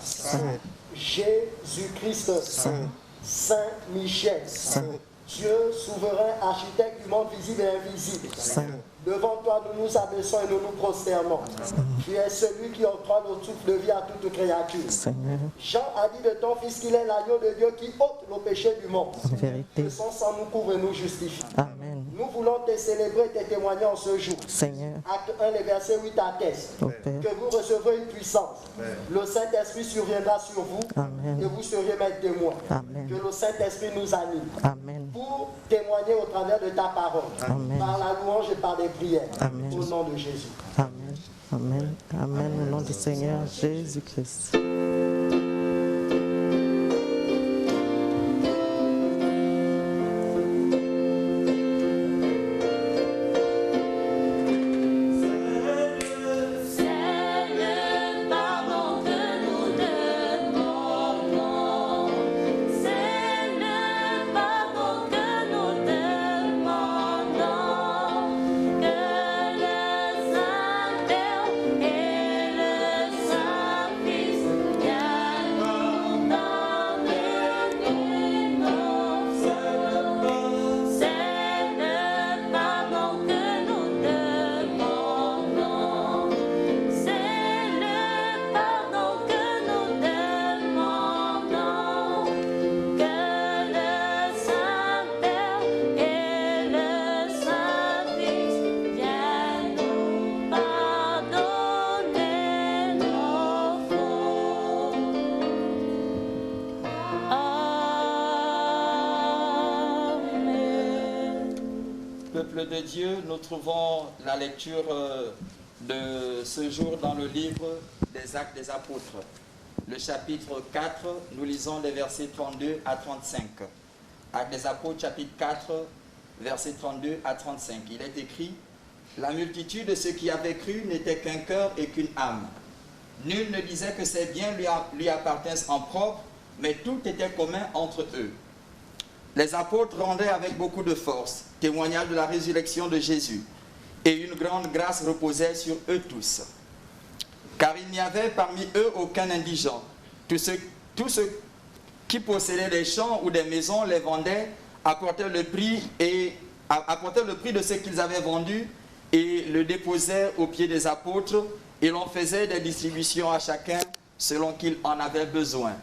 Saint. Jésus-Christ, Saint. Saint Michel, Saint. Dieu souverain, architecte du monde visible et invisible. Saint. Devant toi, nous nous abaissons et nous nous prosternons. Tu es celui qui octroie le souffle de vie à toute créature. Seigneur. Jean a dit de ton Fils qu'il est l'agneau de Dieu qui ôte le péché du monde. En vérité. Que son sang nous couvre et nous justifie. Amen. Nous voulons te célébrer et te témoigner en ce jour. Seigneur. Acte 1, les versets 8 à 15. Au Père. Que vous recevrez une puissance. Le Saint-Esprit surviendra sur vous. Amen. Et vous seriez mes témoins. Amen. Que le Saint-Esprit nous anime. Amen. Pour témoigner au travers de ta parole. Amen. Par la louange et par les prières. Amen. Au nom de Jésus. Amen. Amen. Amen. Au nom du Seigneur Jésus-Christ. Peuple de Dieu, nous trouvons la lecture de ce jour dans le livre des Actes des Apôtres. Le chapitre 4, nous lisons les versets 32 à 35. Actes des Apôtres, chapitre 4, versets 32 à 35. Il est écrit: la multitude de ceux qui avaient cru n'était qu'un cœur et qu'une âme. Nul ne disait que ses biens lui appartinssent en propre, mais tout était commun entre eux. Les apôtres rendaient avec beaucoup de force témoignage de la résurrection de Jésus, et une grande grâce reposait sur eux tous. Car il n'y avait parmi eux aucun indigent. Tous ceux qui possédaient des champs ou des maisons les vendaient, apportaient le prix de ce qu'ils avaient vendu et le déposaient aux pieds des apôtres, et l'on faisait des distributions à chacun selon qu'il en avait besoin.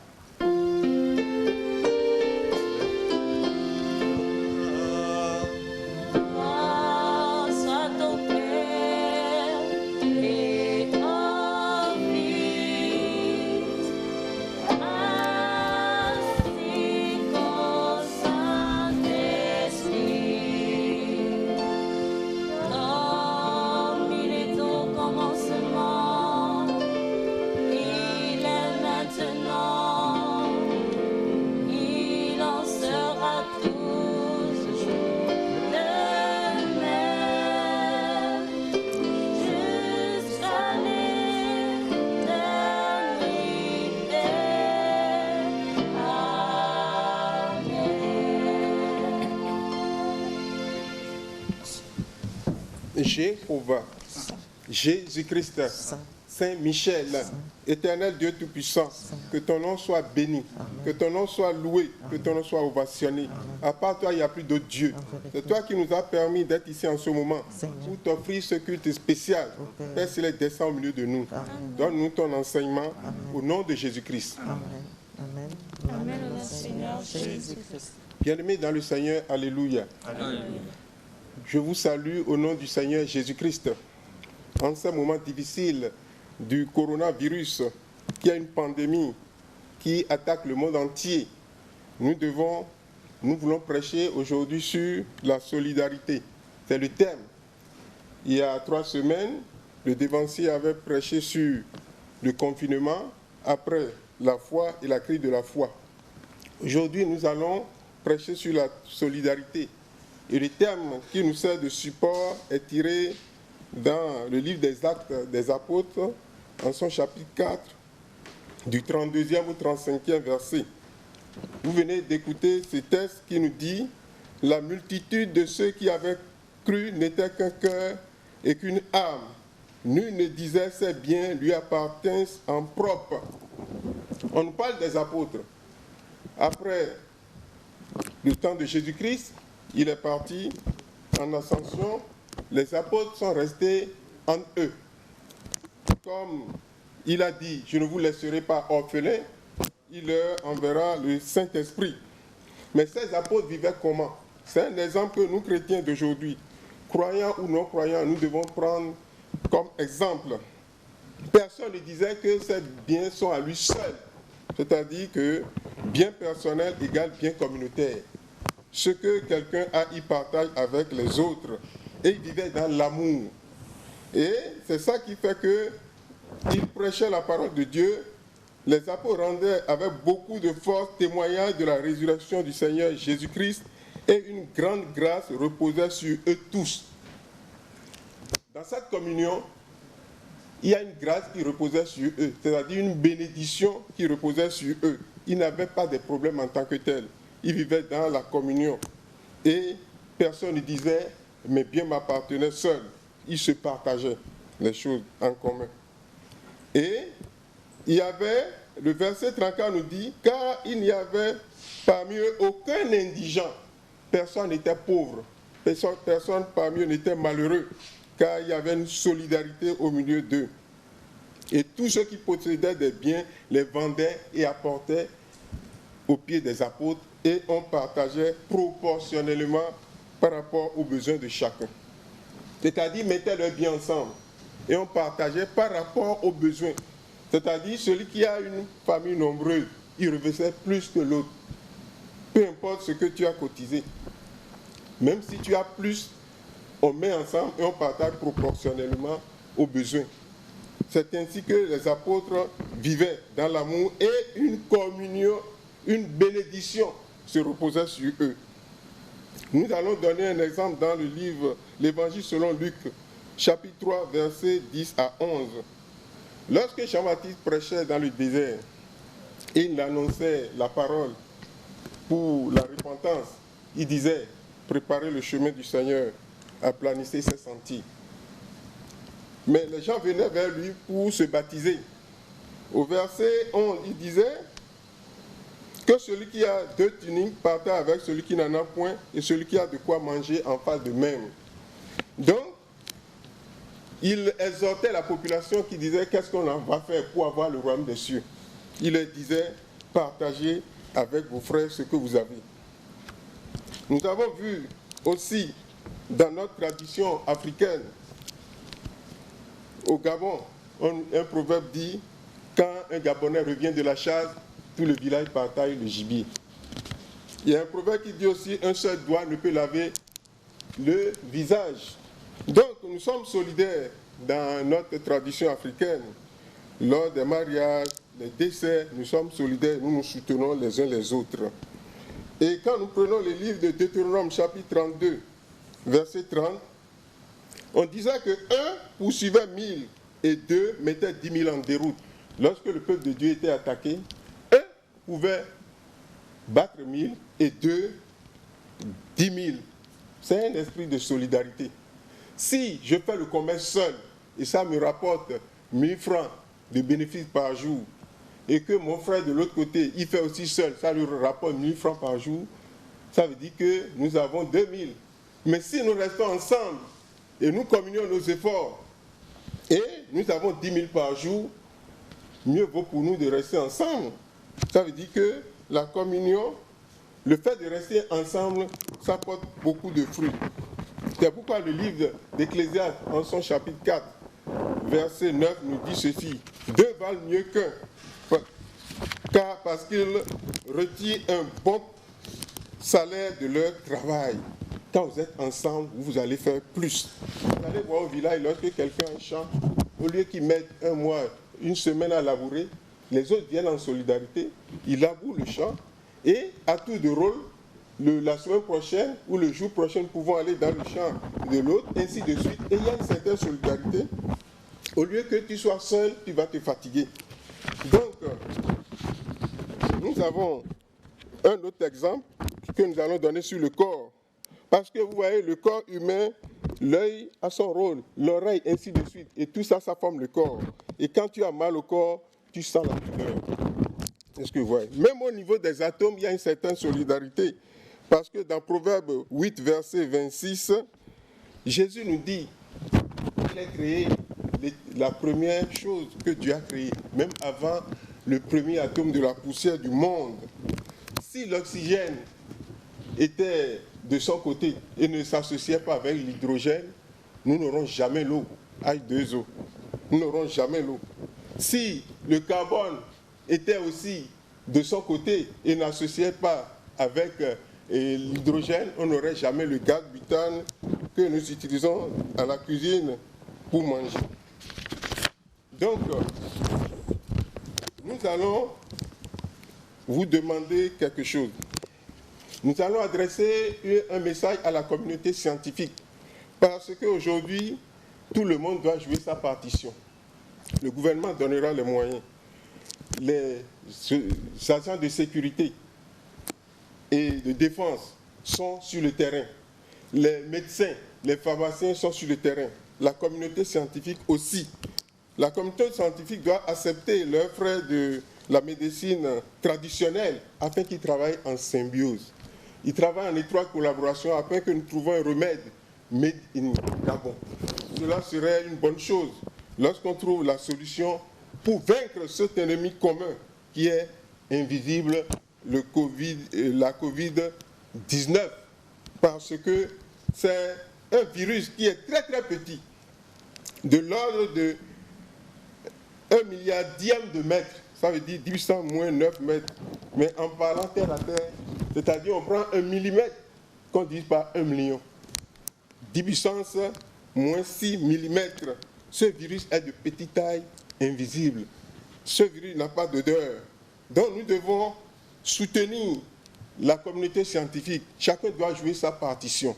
Jéhovah, Jésus-Christ, Saint Michel, éternel Dieu Tout-Puissant, que ton nom soit béni, que ton nom soit loué, que ton nom soit ovationné. À part toi, il n'y a plus d'autre Dieu. C'est toi qui nous as permis d'être ici en ce moment pour t'offrir ce culte spécial. Père Céleste, descend au milieu de nous. Donne-nous ton enseignement au nom de Jésus-Christ. Amen. Amen au nom du Seigneur Jésus-Christ. Bien-aimés dans le Seigneur, alléluia. Alléluia. Je vous salue au nom du Seigneur Jésus-Christ. En ce moment difficile du coronavirus, qui est une pandémie qui attaque le monde entier, nous voulons prêcher aujourd'hui sur la solidarité. C'est le thème. Il y a 3 semaines, le dévancier avait prêché sur le confinement après la foi et la crise de la foi. Aujourd'hui, nous allons prêcher sur la solidarité. Et le thème qui nous sert de support est tiré dans le livre des Actes des Apôtres, en son chapitre 4, du 32e au 35e verset. Vous venez d'écouter ce texte qui nous dit « La multitude de ceux qui avaient cru n'était qu'un cœur et qu'une âme. Nul ne disait ses biens lui appartiennent en propre. » On nous parle des apôtres. Après le temps de Jésus-Christ, il est parti en ascension. Les apôtres sont restés en eux. Comme il a dit, je ne vous laisserai pas orphelins, il leur enverra le Saint-Esprit. Mais ces apôtres vivaient comment? C'est un exemple que nous, chrétiens d'aujourd'hui, croyants ou non croyants, nous devons prendre comme exemple. Personne ne disait que ces biens sont à lui seul. C'est-à-dire que bien personnel égale bien communautaire. Ce que quelqu'un a, il partage avec les autres. Et il vivait dans l'amour. Et c'est ça qui fait qu'il prêchait la parole de Dieu. Les apôtres rendaient avec beaucoup de force témoignage de la résurrection du Seigneur Jésus-Christ et une grande grâce reposait sur eux tous. Dans cette communion, il y a une grâce qui reposait sur eux, c'est-à-dire une bénédiction qui reposait sur eux. Ils n'avaient pas de problème en tant que tels. Ils vivaient dans la communion. Et personne ne disait, mais bien m'appartenait seul. Ils se partageaient les choses en commun. Et il y avait, le verset 34 nous dit, car il n'y avait parmi eux aucun indigent. Personne n'était pauvre. Personne parmi eux n'était malheureux. Car il y avait une solidarité au milieu d'eux. Et tous ceux qui possédaient des biens les vendaient et apportaient aux pieds des apôtres et on partageait proportionnellement par rapport aux besoins de chacun. C'est-à-dire, mettaient leurs biens ensemble et on partageait par rapport aux besoins. C'est-à-dire, celui qui a une famille nombreuse, il revêtait plus que l'autre. Peu importe ce que tu as cotisé. Même si tu as plus, on met ensemble et on partage proportionnellement aux besoins. C'est ainsi que les apôtres vivaient dans l'amour et une communion, une bénédiction se reposait sur eux. Nous allons donner un exemple dans le livre l'Évangile selon Luc, chapitre 3, versets 10 à 11. Lorsque Jean-Baptiste prêchait dans le désert et il annonçait la parole pour la repentance, il disait, préparez le chemin du Seigneur, aplanissez ses sentiers. Mais les gens venaient vers lui pour se baptiser. Au verset 11, il disait que celui qui a 2 tuniques partait avec celui qui n'en a point et celui qui a de quoi manger en face de même. Donc, il exhortait la population qui disait qu'est-ce qu'on va faire pour avoir le royaume des cieux. Il leur disait partagez avec vos frères ce que vous avez. Nous avons vu aussi dans notre tradition africaine, au Gabon, un proverbe dit quand un Gabonais revient de la chasse, tout le village partage le gibier. Il y a un proverbe qui dit aussi un seul doigt ne peut laver le visage. Donc nous sommes solidaires dans notre tradition africaine. Lors des mariages, des décès, nous sommes solidaires, nous nous soutenons les uns les autres. Et quand nous prenons le livre de Deutéronome chapitre 32, verset 30, on disait que 1 poursuivait 1000 et 2 mettait 10 000 en déroute. Lorsque le peuple de Dieu était attaqué, 1 pouvait battre 1000 et 2, 10 000. C'est un esprit de solidarité. Si je fais le commerce seul et ça me rapporte 1000 francs de bénéfices par jour et que mon frère de l'autre côté, il fait aussi seul, ça lui rapporte 1000 francs par jour, ça veut dire que nous avons 2000. Mais si nous restons ensemble et nous communions nos efforts et nous avons 10 000 par jour, mieux vaut pour nous de rester ensemble. Ça veut dire que la communion, le fait de rester ensemble, ça porte beaucoup de fruits. C'est pourquoi le livre d'Ecclésiaste, en son chapitre 4, verset 9, nous dit ceci. 2 valent mieux qu'un, car parce qu'ils retirent un bon salaire de leur travail. Quand vous êtes ensemble, vous allez faire plus. Vous allez voir au village, lorsque quelqu'un a un champ, au lieu qu'il mette un mois, une semaine à labourer, les autres viennent en solidarité, ils labourent le champ, et à tour de rôle, la semaine prochaine ou le jour prochain, nous pouvons aller dans le champ de l'autre, ainsi de suite. Et il y a une certaine solidarité. Au lieu que tu sois seul, tu vas te fatiguer. Donc, nous avons un autre exemple que nous allons donner sur le corps. Parce que vous voyez, le corps humain, l'œil a son rôle, l'oreille, ainsi de suite. Et tout ça, ça forme le corps. Et quand tu as mal au corps, tu sens la douleur. Est-ce que vous voyez? Même au niveau des atomes, il y a une certaine solidarité. Parce que dans Proverbe 8, verset 26, Jésus nous dit qu'il a créé la première chose que Dieu a créée, même avant le premier atome de la poussière du monde. Si l'oxygène était de son côté et ne s'associait pas avec l'hydrogène, nous n'aurons jamais l'eau, H2O. Nous n'aurons jamais l'eau. Si le carbone était aussi de son côté et n'associait pas avec l'hydrogène, on n'aurait jamais le gaz butane que nous utilisons à la cuisine pour manger. Donc, nous allons vous demander quelque chose. Nous allons adresser un message à la communauté scientifique parce qu'aujourd'hui, tout le monde doit jouer sa partition. Le gouvernement donnera les moyens. Les agents de sécurité et de défense sont sur le terrain. Les médecins, les pharmaciens sont sur le terrain. La communauté scientifique aussi. La communauté scientifique doit accepter leurs frères de la médecine traditionnelle afin qu'ils travaillent en symbiose. Ils travaillent en étroite collaboration afin que nous trouvions un remède made in Gabon. Cela serait une bonne chose lorsqu'on trouve la solution pour vaincre cet ennemi commun qui est invisible, la COVID-19. Parce que c'est un virus qui est très très petit, de l'ordre de 1 milliardième de mètre, ça veut dire 10 moins 9 mètres. Mais en parlant terre à terre, c'est-à-dire on prend 1 millimètre, qu'on dit par 1 million. 10 puissance moins 6 millimètres. Ce virus est de petite taille, invisible. Ce virus n'a pas d'odeur. Donc nous devons soutenir la communauté scientifique. Chacun doit jouer sa partition.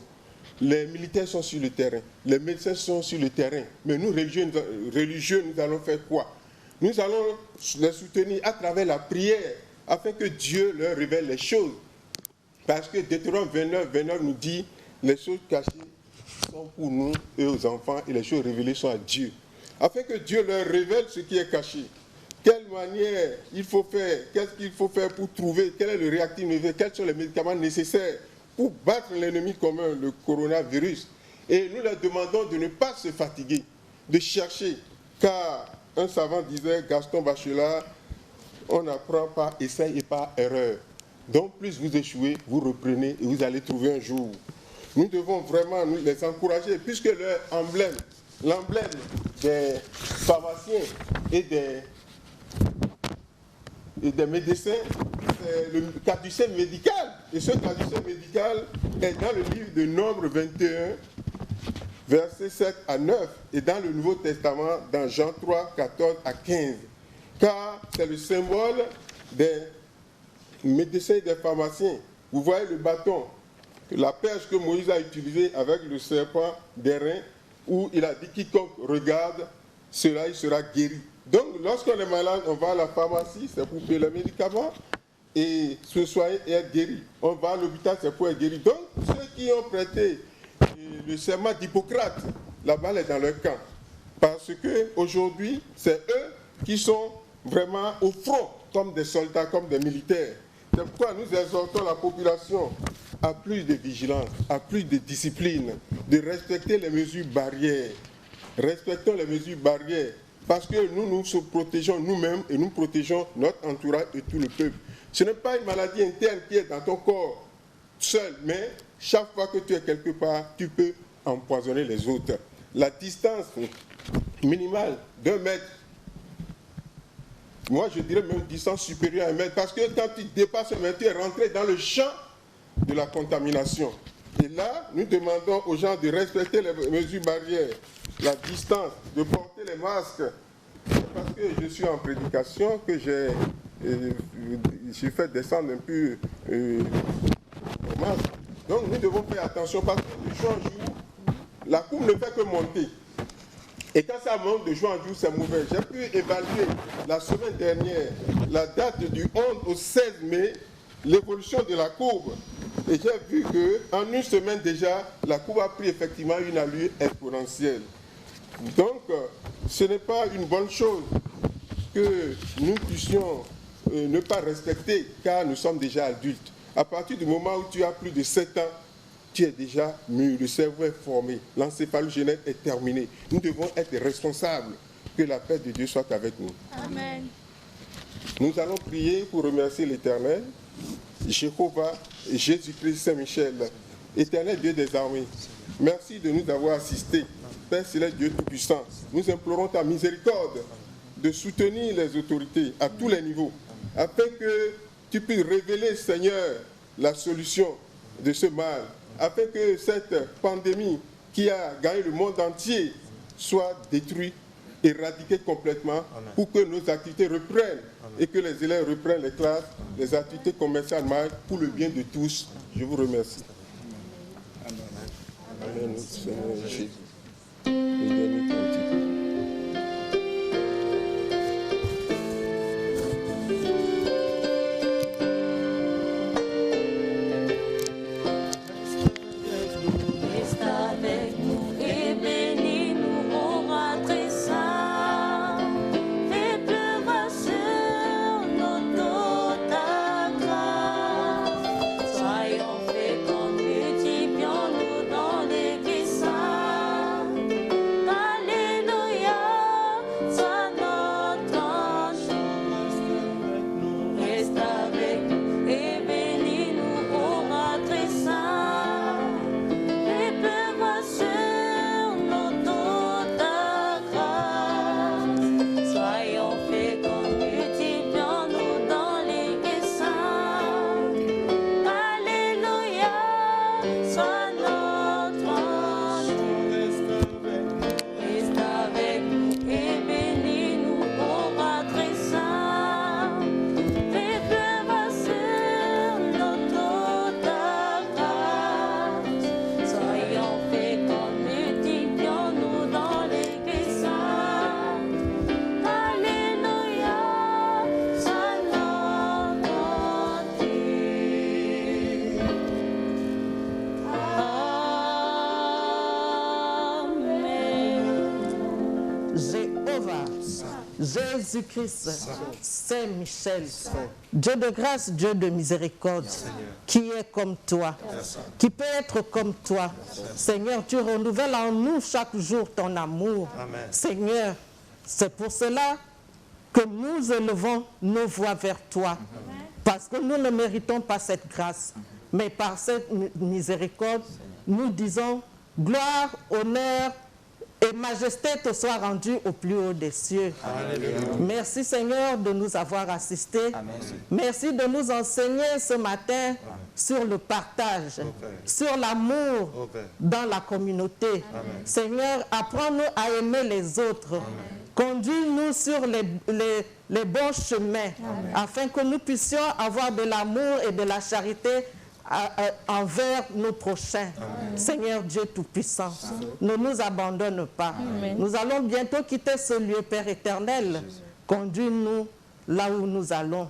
Les militaires sont sur le terrain, les médecins sont sur le terrain. Mais nous, religieux, nous allons faire quoi? Nous allons les soutenir à travers la prière, afin que Dieu leur révèle les choses. Parce que Deutéronome 29 nous dit, les choses cachées sont pour nous et aux enfants, et les choses révélées sont à Dieu. Afin que Dieu leur révèle ce qui est caché. Quelle manière il faut faire, qu'est-ce qu'il faut faire pour trouver, quel est le réactif nécessaire, quels sont les médicaments nécessaires pour battre l'ennemi commun, le coronavirus. Et nous leur demandons de ne pas se fatiguer, de chercher, car un savant disait, Gaston Bachelard, on apprend par essai et par erreur. Donc plus vous échouez, vous reprenez et vous allez trouver un jour. Nous devons vraiment nous les encourager, puisque leur emblème, l'emblème des pharmaciens et des médecins, c'est le caducée médical. Et ce caducée médical est dans le livre de Nombre 21, versets 7 à 9, et dans le Nouveau Testament, dans Jean 3, 14 à 15. Car c'est le symbole des médecins et des pharmaciens. Vous voyez le bâton, la perche que Moïse a utilisée avec le serpent d'airain, où il a dit quiconque regarde, cela il sera guéri. Donc lorsqu'on est malade, on va à la pharmacie, c'est pour payer les médicaments et se soigner et être guéri. On va à l'hôpital, c'est pour être guéri. Donc ceux qui ont prêté le serment d'Hippocrate, la balle est dans leur camp. Parce qu'aujourd'hui, c'est eux qui sont vraiment au front, comme des soldats, comme des militaires. C'est pourquoi nous exhortons la population à plus de vigilance, à plus de discipline, de respecter les mesures barrières. Respectons les mesures barrières, parce que nous nous protégeons nous-mêmes et nous protégeons notre entourage et tout le peuple. Ce n'est pas une maladie interne qui est dans ton corps seul, mais chaque fois que tu es quelque part, tu peux empoisonner les autres. La distance minimale d'1 mètre, moi je dirais même distance supérieure à 1 mètre, parce que quand tu dépasses 1 mètre, tu es rentré dans le champ de la contamination. Et là, nous demandons aux gens de respecter les mesures barrières, la distance, de porter les masques. Parce que je suis en prédication, que j'ai fait descendre un peu le masque. Donc nous devons faire attention, parce que de jour en jour, la courbe ne fait que monter. Et quand ça monte de jour en jour, c'est mauvais. J'ai pu évaluer la semaine dernière, la date du 11 au 16 mai, l'évolution de la courbe. Et j'ai vu qu'en une semaine déjà, la courbe a pris effectivement une allure exponentielle. Donc, ce n'est pas une bonne chose que nous puissions ne pas respecter car nous sommes déjà adultes. À partir du moment où tu as plus de 7 ans, tu es déjà mûr, le cerveau est formé, l'encéphalogénèse est terminée. Nous devons être responsables. Que la paix de Dieu soit avec nous. Amen. Nous allons prier pour remercier l'Éternel, Jéhovah, Jésus-Christ, Saint-Michel, Éternel Dieu des armées. Merci de nous avoir assistés. Père Céleste, Dieu Tout-Puissant, nous implorons ta miséricorde de soutenir les autorités à tous les niveaux, afin que tu puisses révéler, Seigneur, la solution de ce mal, afin que cette pandémie qui a gagné le monde entier soit détruite, éradiquée complètement, pour que nos activités reprennent et que les élèves reprennent les classes, les activités commerciales pour le bien de tous. Je vous remercie. Amen. Seigneur Jésus. Bénis ton titre. Jésus-Christ, Saint-Michel, Dieu de grâce, Dieu de miséricorde, qui est comme toi, qui peut être comme toi. Seigneur, tu renouvelles en nous chaque jour ton amour. Seigneur, c'est pour cela que nous élevons nos voix vers toi, parce que nous ne méritons pas cette grâce, mais par cette miséricorde, nous disons gloire, honneur, et majesté te soit rendue au plus haut des cieux. Alléluia. Merci Seigneur de nous avoir assistés. Amen. Merci de nous enseigner ce matin sur le partage, sur l'amour dans la communauté. Amen. Seigneur, apprends-nous à aimer les autres. Amen. Conduis-nous sur les bons chemins, afin que nous puissions avoir de l'amour et de la charité envers nos prochains. Amen. Seigneur Dieu Tout-Puissant, ne nous abandonne pas. Amen. Nous allons bientôt quitter ce lieu, Père éternel. Conduis-nous là où nous allons.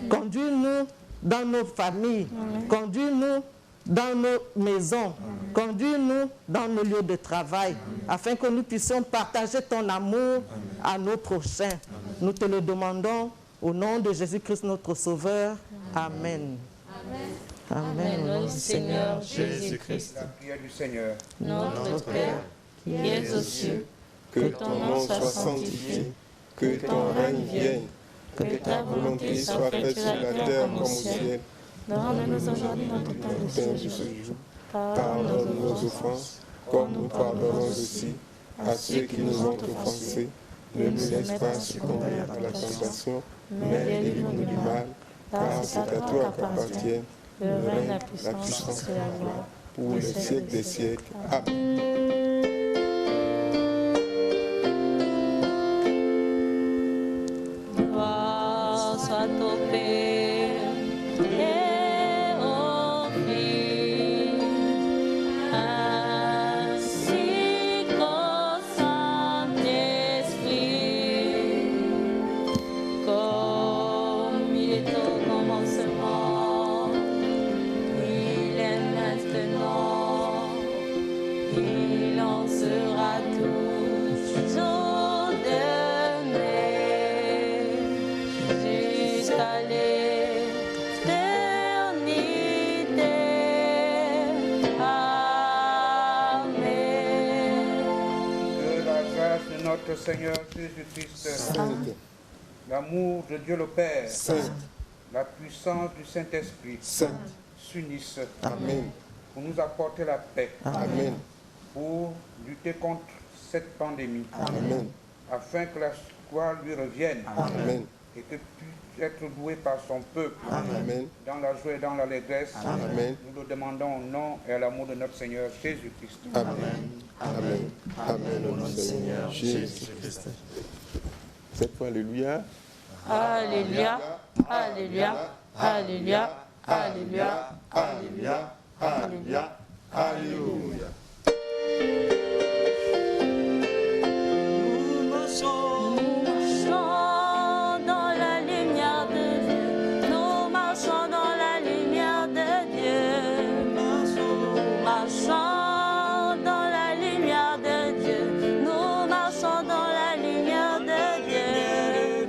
Conduis-nous dans nos familles. Conduis-nous dans nos maisons. Conduis-nous dans nos lieux de travail, afin que nous puissions partager ton amour à nos prochains. Nous te le demandons au nom de Jésus-Christ notre Sauveur. Amen. Amen. Au nom du Seigneur Jésus-Christ. La prière du Seigneur. Notre Père, qui es aux cieux, que ton nom soit sanctifié, que ton règne vienne, que ta volonté soit faite sur la terre comme au ciel. Donne-nous aujourd'hui notre pain de ce jour. Pardonne nos offenses, comme nous pardonnons aussi à ceux qui nous ont offensés. Ne nous laisse pas succomber à la tentation, mais délivre-nous du mal, car c'est à toi qu'appartiennent le règne, la puissance et la gloire, pour les siècles des siècles. Amen. Gloire soit au Père et au Fils, ainsi qu'au Saint-Esprit, comme il est au commencement, il est maintenant, il en notre Seigneur Jésus-Christ, Sainte, l'amour de Dieu le Père, Sainte, la puissance du Saint-Esprit Sainte. s'unissent Amen. pour nous apporter la paix, Amen. pour lutter contre cette pandémie, Amen. afin que la gloire lui revienne Amen. et que puisse être loué par son peuple Amen. dans la joie et dans l'allégresse. Amen. Nous le demandons au nom et à l'amour de notre Seigneur Jésus-Christ. Amen. Amen. Amen. Au nom du Seigneur Jésus-Christ. Cette fois, alléluia. Alléluia, Alléluia, Alléluia, Alléluia, Alléluia, Alléluia. Alléluia. Nous marchons dans la lumière de Dieu. Nous marchons dans la lumière de Dieu. Nous marchons dans la lumière de Dieu. Nous marchons dans la lumière de Dieu.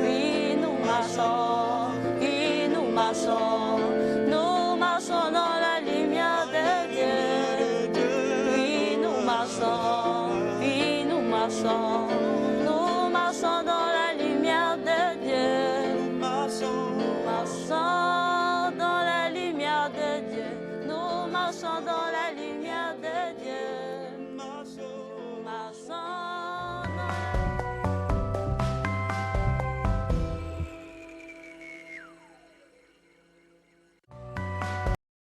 Oui, nous marchons. Oui, nous marchons. Nous marchons dans la lumière de Dieu. Oui, nous marchons. Oui, nous marchons.